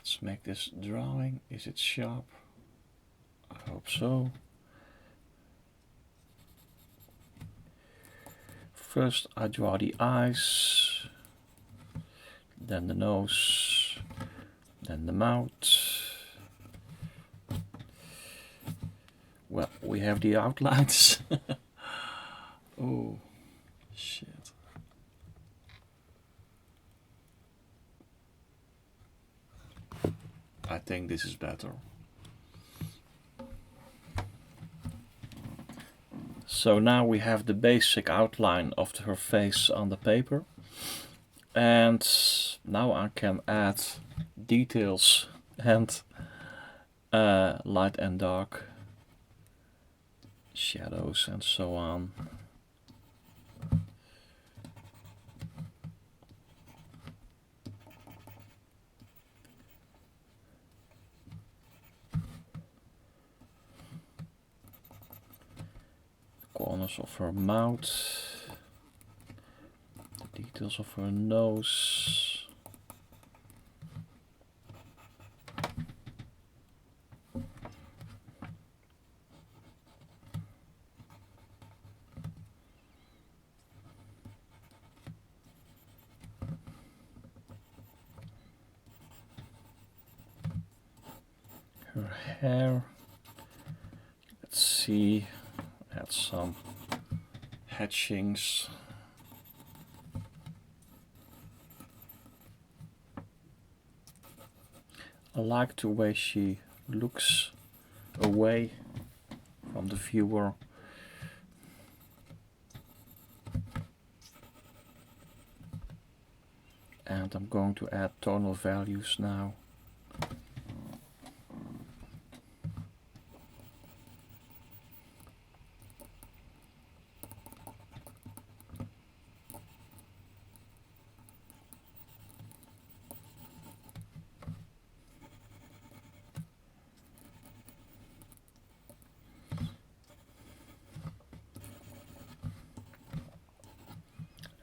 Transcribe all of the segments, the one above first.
Let's make this drawing. Is it sharp? I hope so. First I draw the eyes, then the nose, then the mouth. Well, we have the outlines. Oh, shit. I think this is better. So now we have the basic outline of her face on the paper. And now I can add details and light and dark, shadows and so on. Corners of her mouth, the details of her nose. Her hair. Let's see. Add some hatchings. I like the way she looks away from the viewer. And I'm going to add tonal values now.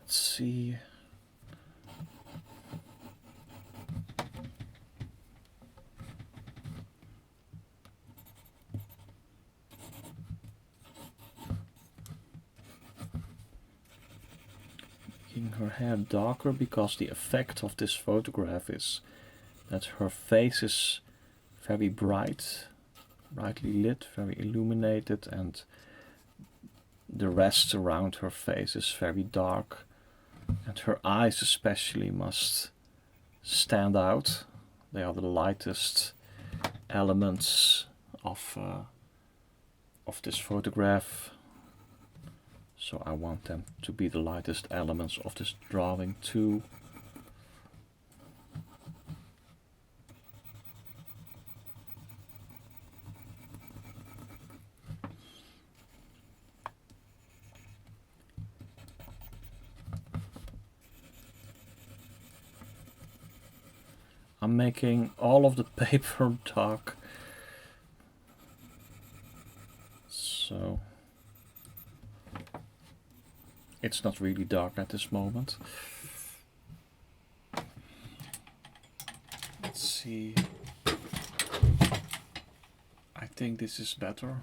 Let's see. Making her hair darker because the effect of this photograph is that her face is very bright, brightly lit, very illuminated, and the rest around her face is very dark. And her eyes especially must stand out. They are the lightest elements of this photograph. So I want them to be the lightest elements of this drawing too. I'm making all of the paper dark. So it's not really dark at this moment. Let's see. I think this is better.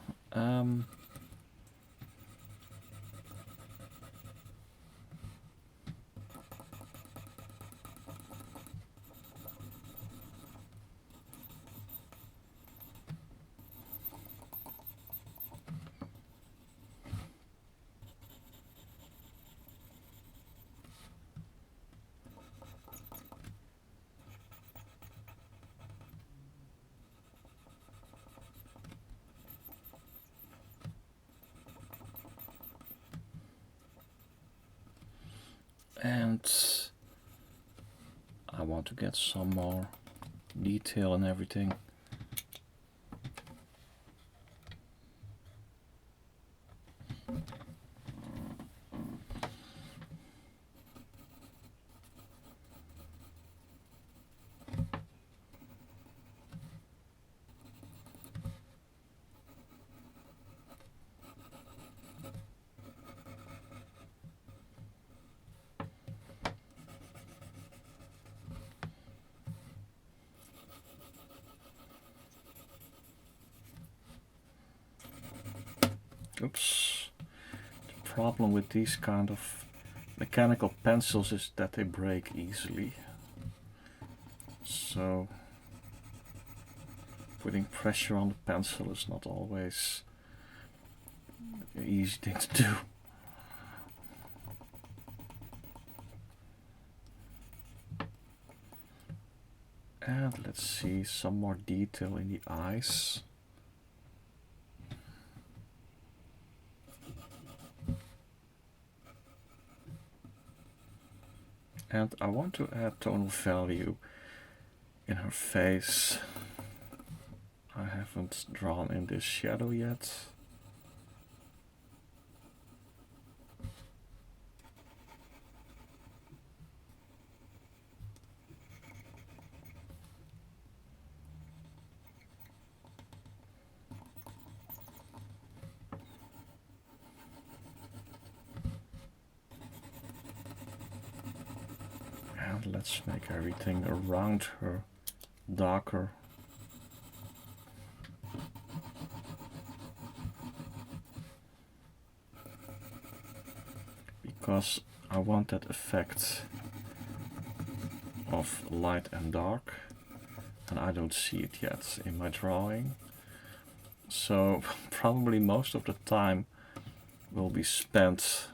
And I want to get some more detail and everything. Oops. The problem with these kind of mechanical pencils is that they break easily. So putting pressure on the pencil is not always an easy thing to do. And let's see some more detail in the eyes. And I want to add tonal value in her face. I haven't drawn in this shadow yet. And let's make everything around her darker. Because I want that effect of light and dark, and I don't see it yet in my drawing. So probably most of the time will be spent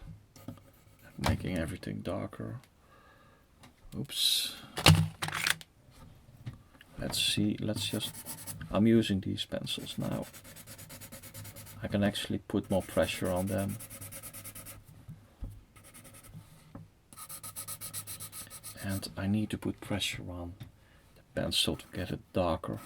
making everything darker. Oops. Let's see, I'm using these pencils now. I can actually put more pressure on them. And I need to put pressure on the pencil to get it darker.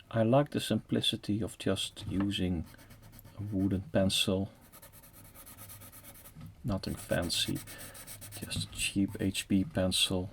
I like the simplicity of just using a wooden pencil. Nothing fancy, just a cheap HB pencil.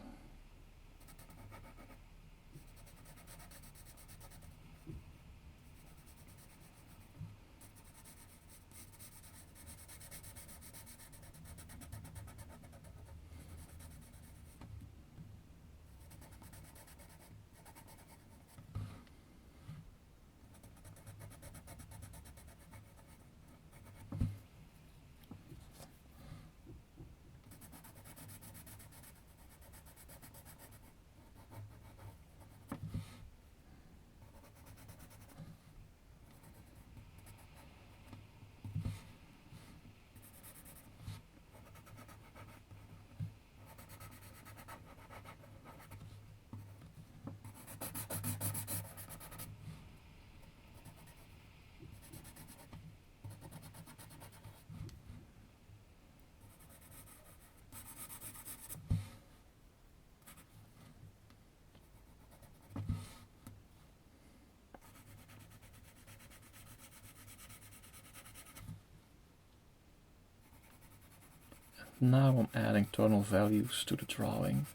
Now I'm adding tonal values to the drawing.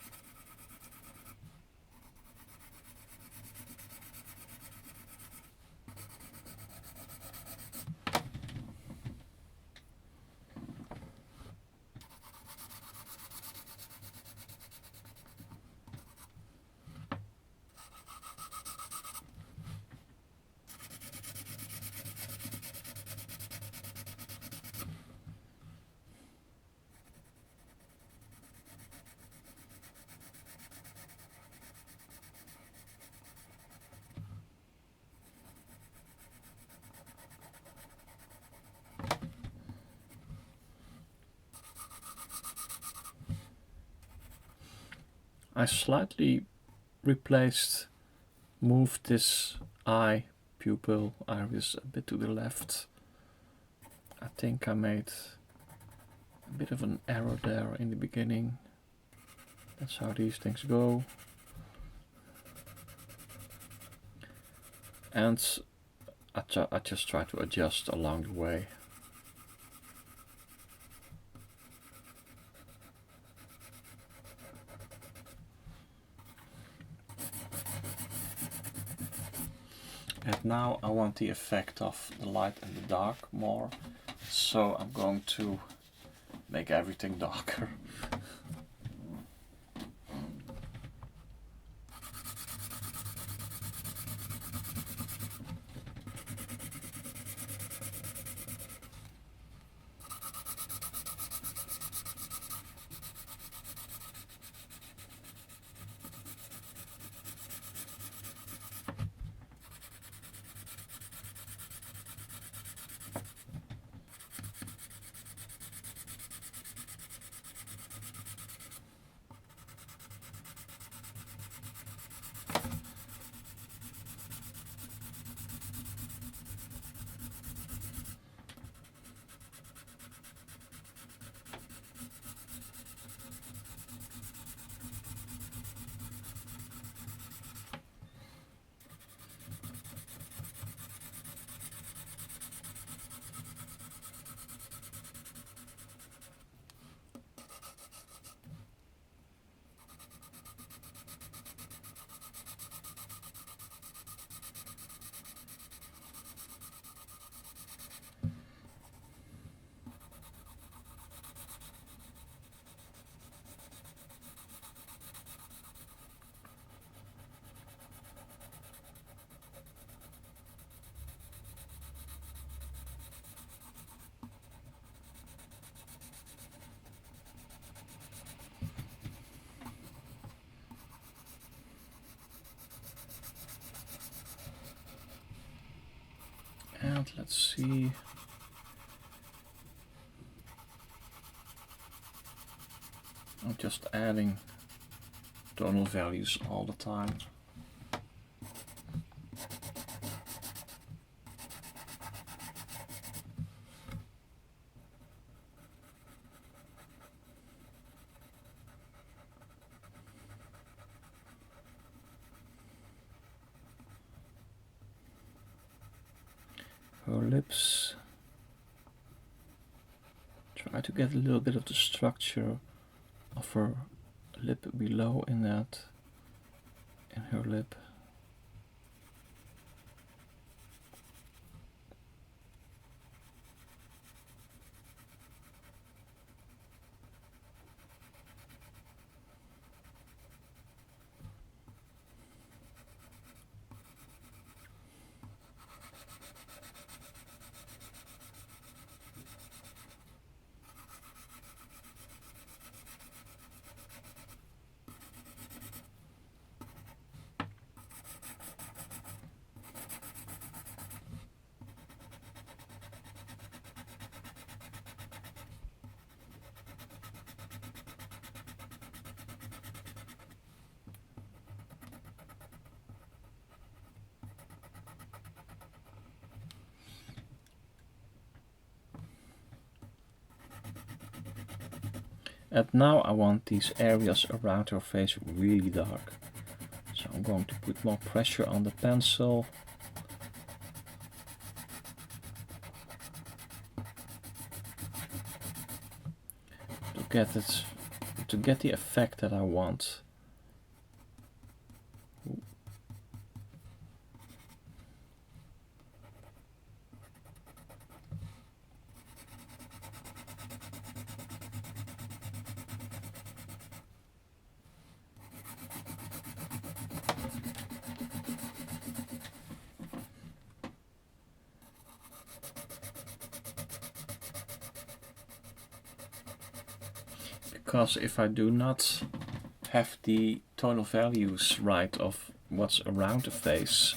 I slightly moved this eye pupil iris a bit to the left. I think I made a bit of an error there in the beginning. That's how these things go. And I just try to adjust along the way. And now I want the effect of the light and the dark more, so I'm going to make everything darker. And let's see. I'm just adding tonal values all the time. Her lips. Try to get a little bit of the structure of her lip below in her lip. And now I want these areas around her face really dark. So I'm going to put more pressure on the pencil. To get the effect that I want. Because if I do not have the tonal values right of what's around the face,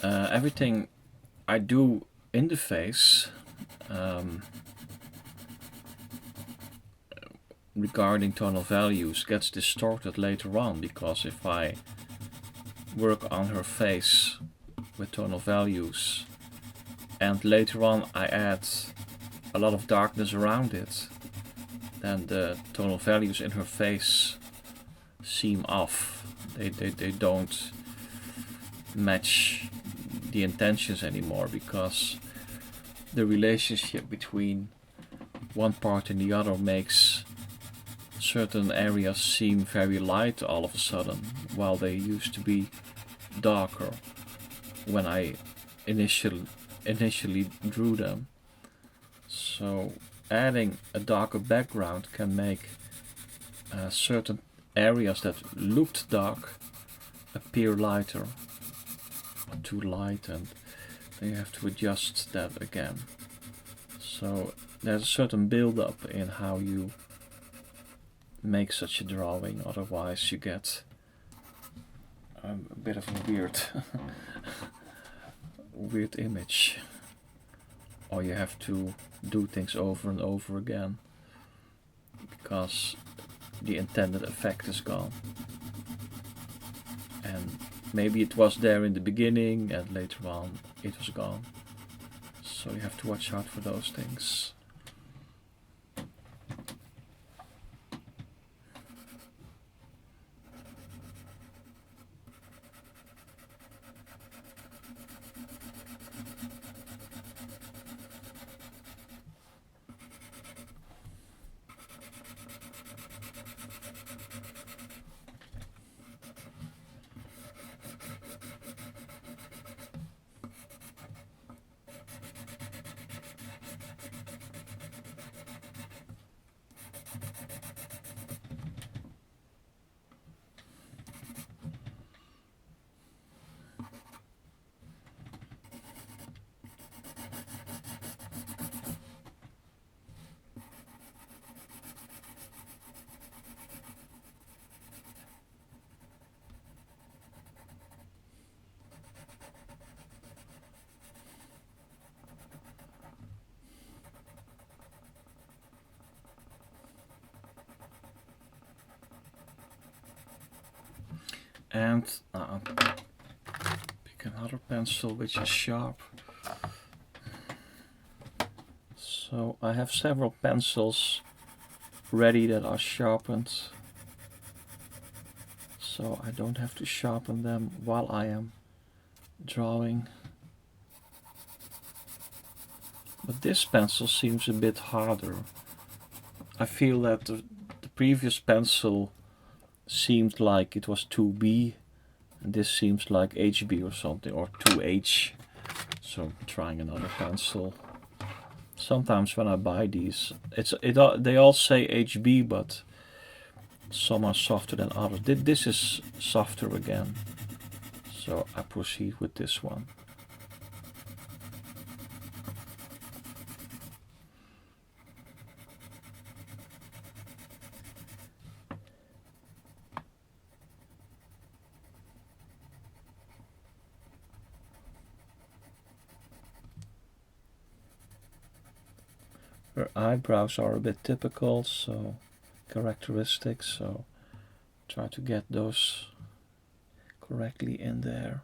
everything I do in the face regarding tonal values gets distorted later on, because if I work on her face with tonal values and later on I add a lot of darkness around it, then the tonal values in her face seem off. They don't match the intentions anymore, because the relationship between one part and the other makes certain areas seem very light all of a sudden, while they used to be darker. when I initially drew them. So adding a darker background can make certain areas that looked dark appear lighter, or too light, and then you have to adjust that again. So there's a certain build-up in how you make such a drawing, otherwise you get a bit of a weird image, or you have to do things over and over again because the intended effect is gone, and maybe it was there in the beginning and later on it was gone. So you have to watch out for those things. And pick another pencil which is sharp. So I have several pencils ready that are sharpened, so I don't have to sharpen them while I am drawing. But this pencil seems a bit harder. I feel that the previous pencil seemed like it was 2B, and this seems like HB or something, or 2H. So I'm trying another pencil. Sometimes when I buy these, they all say HB, but some are softer than others. This is softer again, so I proceed with this one. Her eyebrows are a bit typical, so characteristic, so try to get those correctly in there.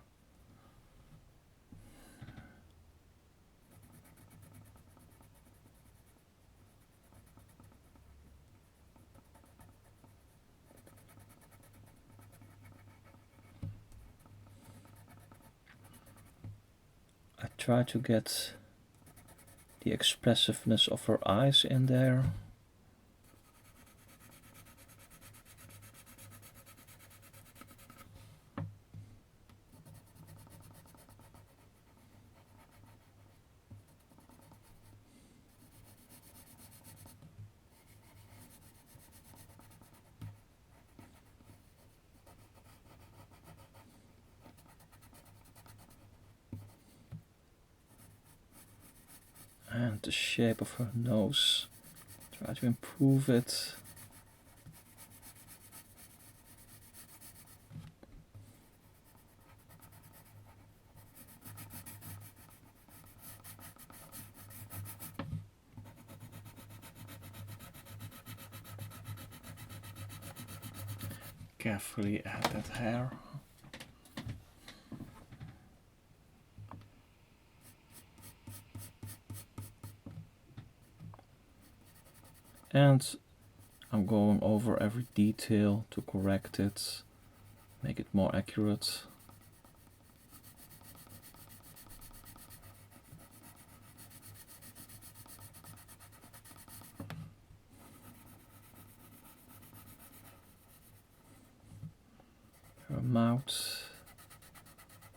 I try to get the expressiveness of her eyes in there. And the shape of her nose, try to improve it. Carefully add that hair. And I'm going over every detail to correct it, make it more accurate. Her mouth,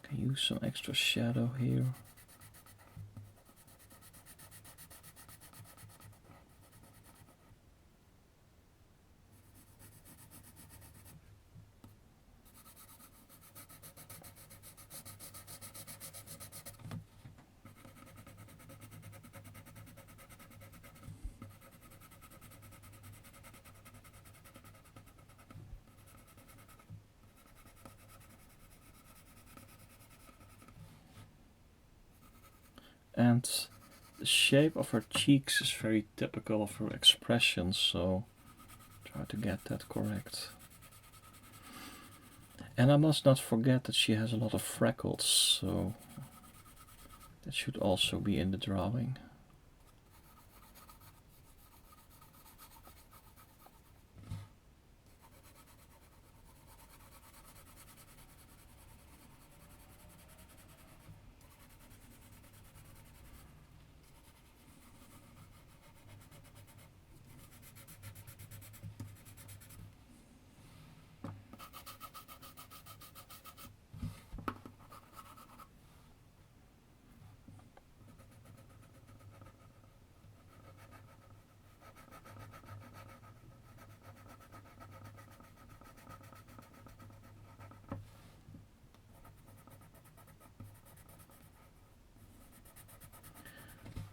can Use some extra shadow here. And the shape of her cheeks is very typical of her expression, so try to get that correct. And I must not forget that she has a lot of freckles, so that should also be in the drawing.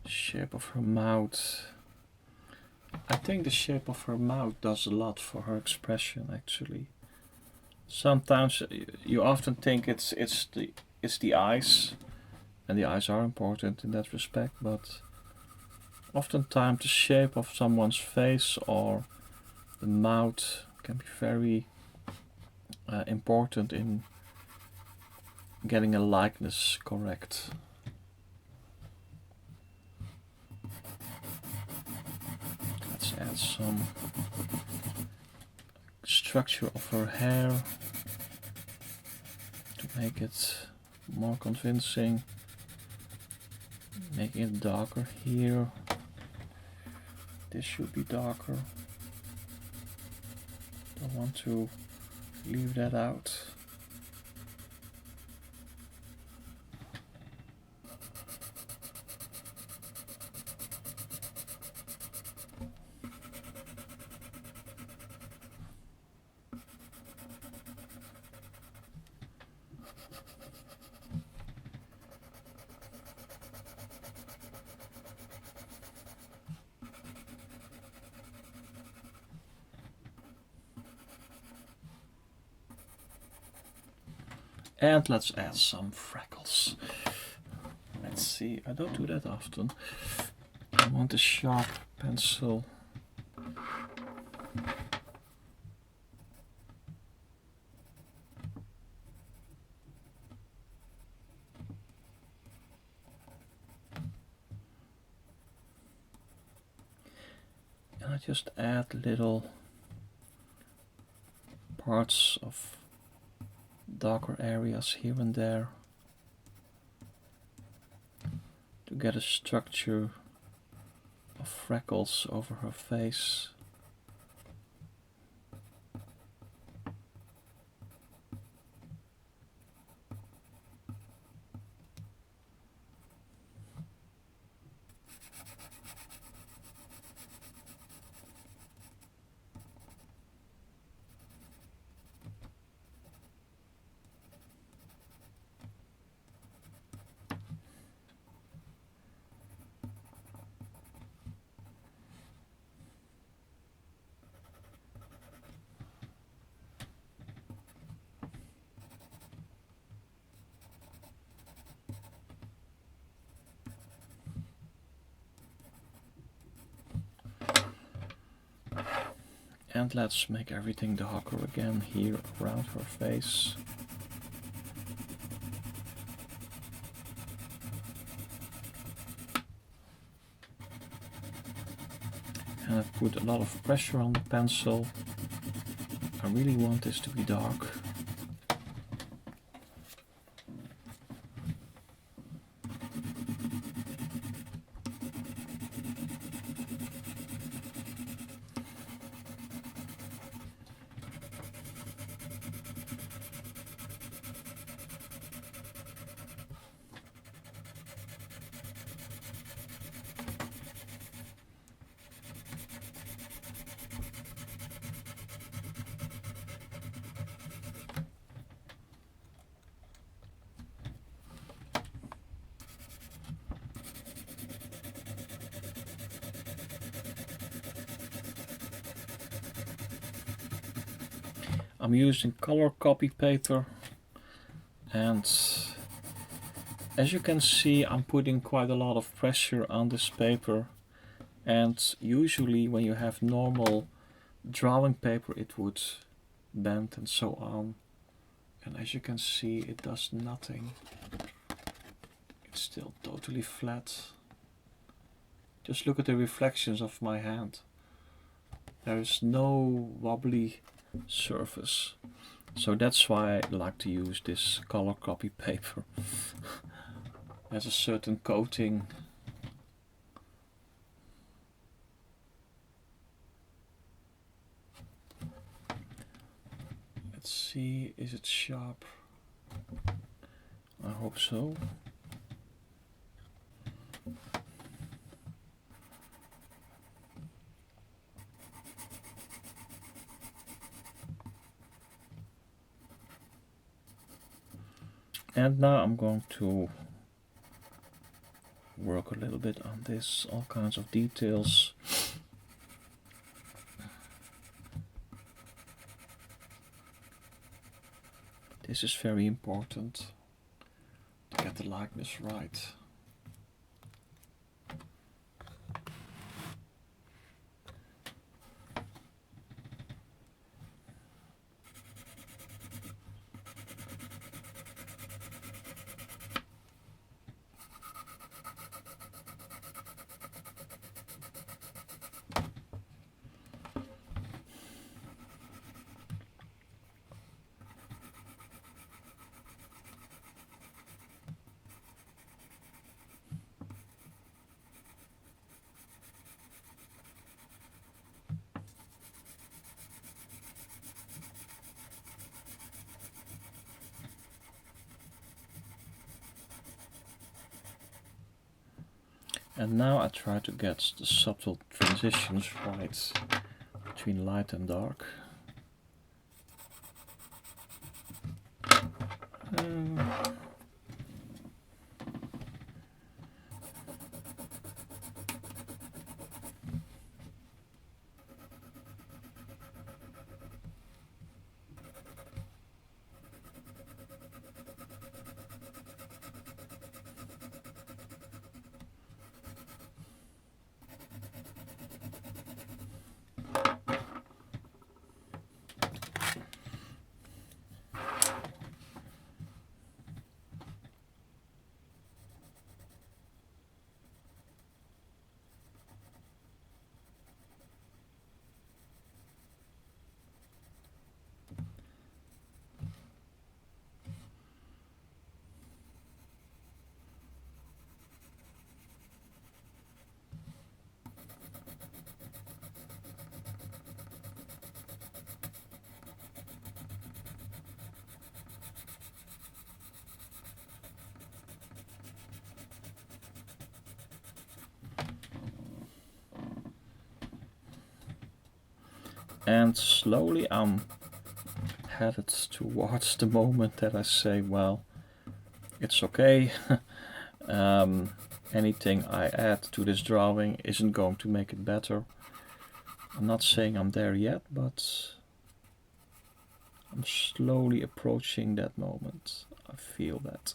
Shape of her mouth. I think the shape of her mouth does a lot for her expression, actually. Sometimes you often think it's the eyes, and the eyes are important in that respect, but oftentimes the shape of someone's face or the mouth can be very important in getting a likeness correct. Let's add some structure of her hair to make it more convincing. Making it darker here. This should be darker. Don't want to leave that out. And let's add some freckles. Let's see, I don't do that often. I want a sharp pencil. And I just add little parts of darker areas here and there to get a structure of freckles over her face. And let's make everything darker again here around her face. And I've put a lot of pressure on the pencil. I really want this to be dark. I'm using color copy paper, and as you can see, I'm putting quite a lot of pressure on this paper, and usually when you have normal drawing paper it would bend and so on, and as you can see it does nothing. It's still totally flat. Just look at the reflections of my hand. There is no wobbly surface. So that's why I like to use this color copy paper. Has a certain coating. Let's see, is it sharp? I hope so. And now I'm going to work a little bit on this, all kinds of details. This is very important to get the likeness right. And now I try to get the subtle transitions right between light and dark. And slowly I'm headed towards the moment that I say, well, it's okay. Anything I add to this drawing isn't going to make it better. I'm not saying I'm there yet, but I'm slowly approaching that moment. I feel that.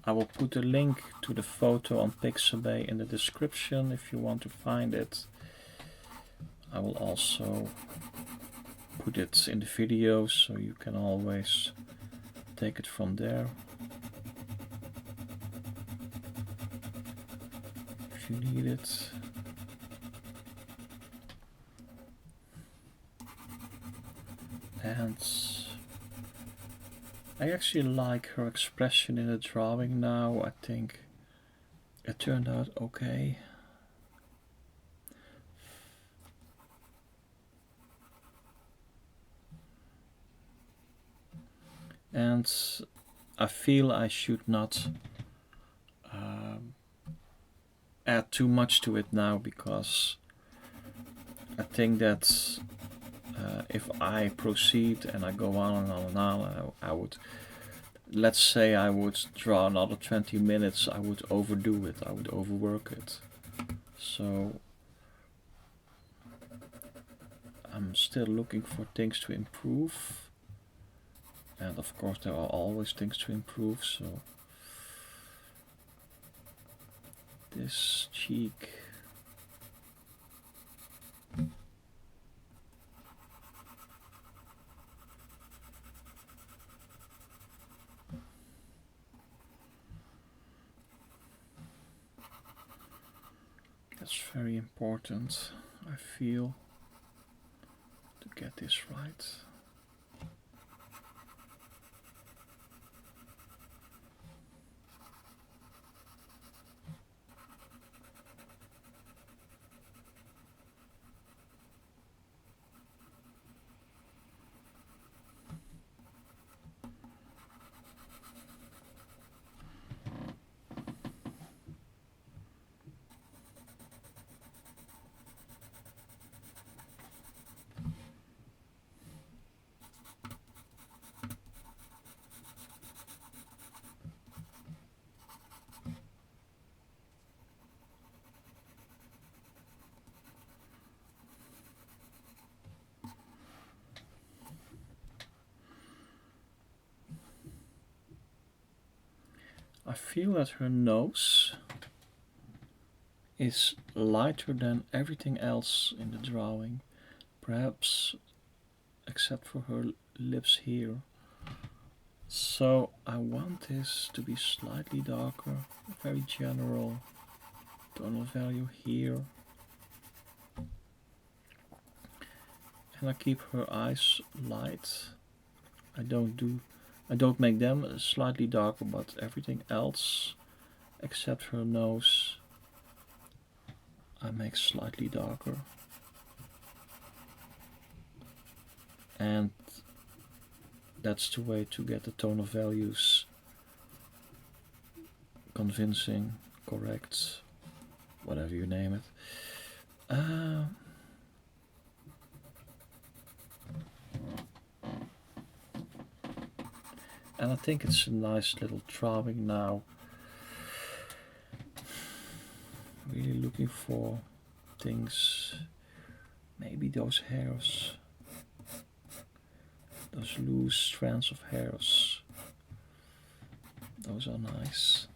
I will put a link to the photo on Pixabay in the description if you want to find it. I will also put it in the video so you can always take it from there. if you need it. And I actually like her expression in the drawing now. I think it turned out okay. And I feel I should not add too much to it now, because I think that if I proceed and I go on and on and on, I would, let's say I would draw another 20 minutes, I would overdo it, I would overwork it. So I'm still looking for things to improve, and of course there are always things to improve. So this cheek, that's very important, I feel, to get this right. I feel that her nose is lighter than everything else in the drawing, perhaps except for her lips here. So I want this to be slightly darker, very general tonal value here. And I keep her eyes light. I don't make them slightly darker, but everything else except her nose I make slightly darker. And that's the way to get the tonal values convincing, correct, whatever you name it. And I think it's a nice little drawing now. Really looking for things, maybe those hairs, those loose strands of hairs, those are nice.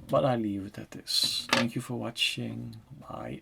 But I leave it at this. Thank you for watching. Bye.